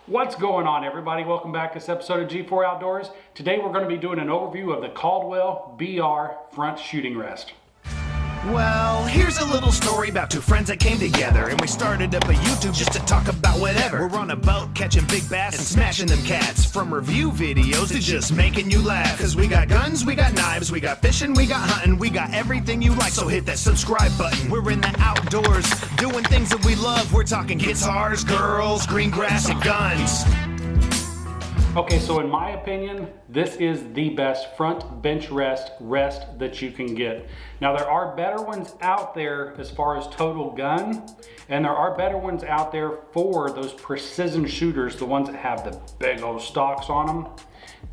What's going on, everybody? Welcome back to this episode of G4 Outdoors. Today we're going to be doing an overview of the Caldwell BR front shooting rest. Well, here's a little story about two friends that came together, and we started up a YouTube just to talk about whatever. We're on a boat catching big bass and smashing them cats, from review videos to just making you laugh. Cause we got guns, we got knives, we got fishing, we got hunting, we got everything you like, so hit that subscribe button. We're in the outdoors, doing things that we love. We're talking guitars, girls, green grass, and guns. Okay, so in my opinion, this is the best front bench rest that you can get. Now there are better ones out there as far as total gun, and there are better ones out there for those precision shooters, the ones that have the big old stocks on them.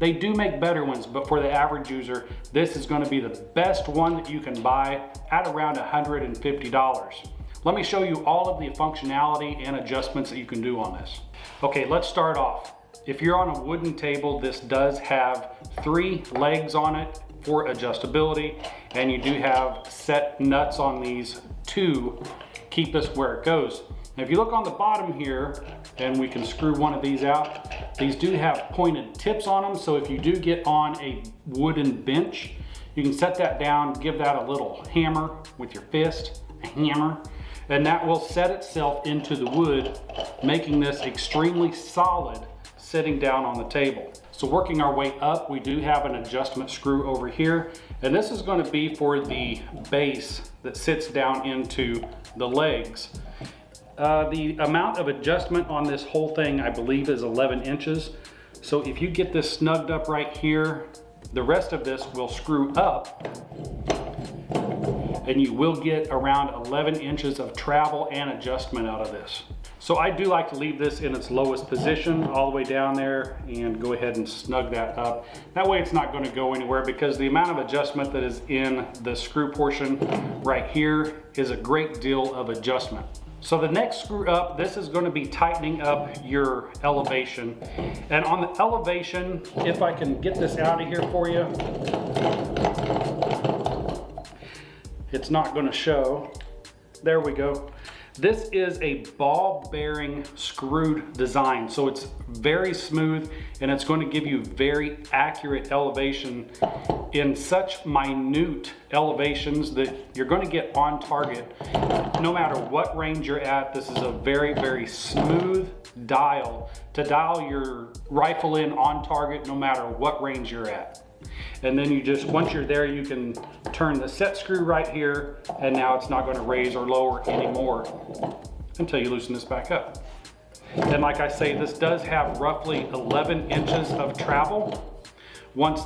They do make better ones, but for the average user, this is going to be the best one that you can buy at around $150. Let me show you all of the functionality and adjustments that you can do on this. Okay, let's start off. If you're on a wooden table, this does have 3 legs on it for adjustability, and you do have set nuts on these to keep this where it goes. Now, if you look on the bottom here, and we can screw one of these out, these do have pointed tips on them, so if you do get on a wooden bench, you can set that down, give that a little hammer with your fist, a hammer, and that will set itself into the wood, making this extremely solid sitting down on the table. So working our way up, we do have an adjustment screw over here, and this is going to be for the base that sits down into the legs. The amount of adjustment on this whole thing, I believe, is 11 inches. So if you get this snugged up right here, the rest of this will screw up, and you will get around 11 inches of travel and adjustment out of this. So I do like to leave this in its lowest position all the way down there and go ahead and snug that up. That way it's not going to go anywhere, because the amount of adjustment that is in the screw portion right here is a great deal of adjustment. So the next screw up, this is going to be tightening up your elevation. And on the elevation, if I can get this out of here for you, it's not going to show. There we go. This is a ball bearing screwed design, so it's very smooth, and it's going to give you very accurate elevation in such minute elevations that you're going to get on target no matter what range you're at. This is a very, very smooth dial to dial your rifle in on target no matter what range you're at. And then you just, once you're there, you can turn the set screw right here, and now it's not going to raise or lower anymore until you loosen this back up. And like I say, this does have roughly 11 inches of travel once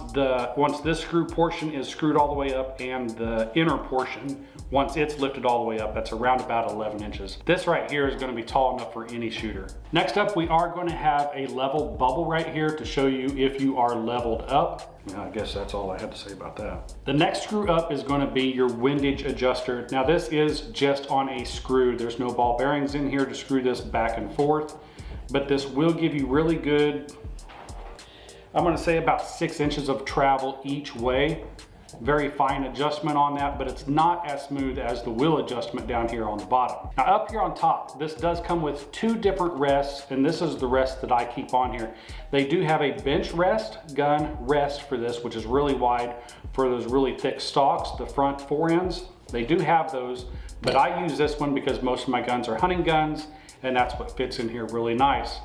this screw portion is screwed all the way up, and the inner portion, once it's lifted all the way up, that's around about 11 inches. This right here is going to be tall enough for any shooter. Next up, we are going to have a level bubble right here to show you if you are leveled up. I guess that's all I have to say about that. The next screw up is going to be your windage adjuster. Now this is just on a screw. There's no ball bearings in here to screw this back and forth, but this will give you really good, I'm going to say about 6 inches of travel each way. Very fine adjustment on that, but it's not as smooth as the wheel adjustment down here on the bottom. Now up here on top, this does come with 2 different rests, and this is the rest that I keep on here. They do have a bench rest, gun rest for this, which is really wide for those really thick stocks, the front forends. They do have those, but I use this one because most of my guns are hunting guns, and that's what fits in here really nice.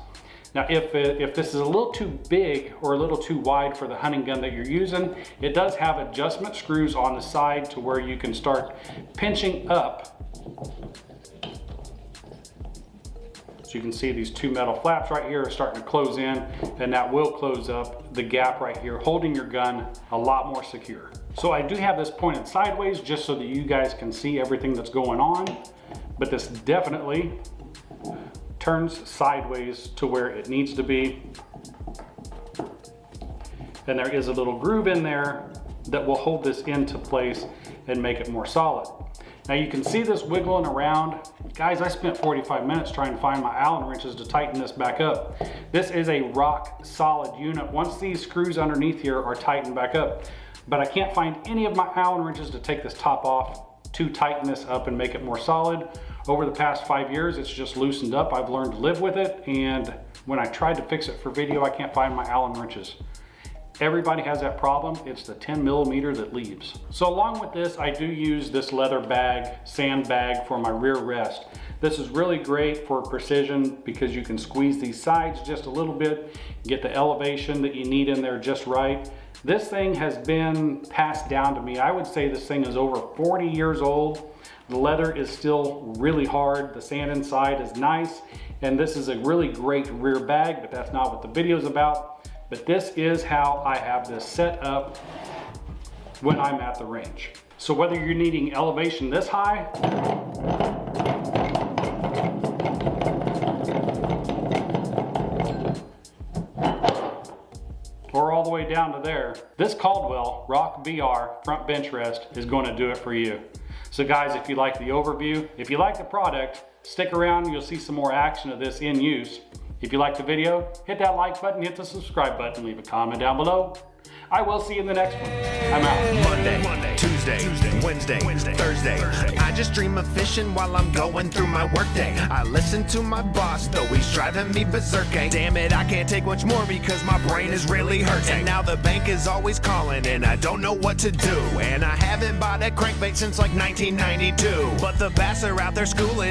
Now, if this is a little too big or a little too wide for the hunting gun that you're using, it does have adjustment screws on the side to where you can start pinching up. So you can see these 2 metal flaps right here are starting to close in, and that will close up the gap right here, holding your gun a lot more secure. So I do have this pointed sideways just so that you guys can see everything that's going on, but this definitely turns sideways to where it needs to be. And there is a little groove in there that will hold this into place and make it more solid. Now you can see this wiggling around. Guys, I spent 45 minutes trying to find my Allen wrenches to tighten this back up. This is a rock solid unit once these screws underneath here are tightened back up. But I can't find any of my Allen wrenches to take this top off to tighten this up and make it more solid. Over the past 5 years, it's just loosened up. I've learned to live with it, and when I tried to fix it for video, I can't find my Allen wrenches. Everybody has that problem. It's the 10 millimeter that leaves. So along with this, I do use this leather bag, sand bag for my rear rest. This is really great for precision because you can squeeze these sides just a little bit, get the elevation that you need in there just right. This thing has been passed down to me. I would say this thing is over 40 years old. The leather is still really hard. The sand inside is nice. And this is a really great rear bag, but that's not what the video is about. But this is how I have this set up when I'm at the range. So whether you're needing elevation this high, or all the way down to there, this Caldwell Rock VR front bench rest is going to do it for you. So guys, if you like the overview, if you like the product, stick around, you'll see some more action of this in use. If you like the video, hit that like button, hit the subscribe button, leave a comment down below. I will see you in the next one. I'm out. Monday, Tuesday, Wednesday, Thursday. I just dream of fishing while I'm going through my workday. I listen to my boss, though he's driving me berserk. Damn it, I can't take much more because my brain is really hurting. And now the bank is always calling and I don't know what to do. And I haven't bought a crankbait since like 1992. But the bass are out there schooling.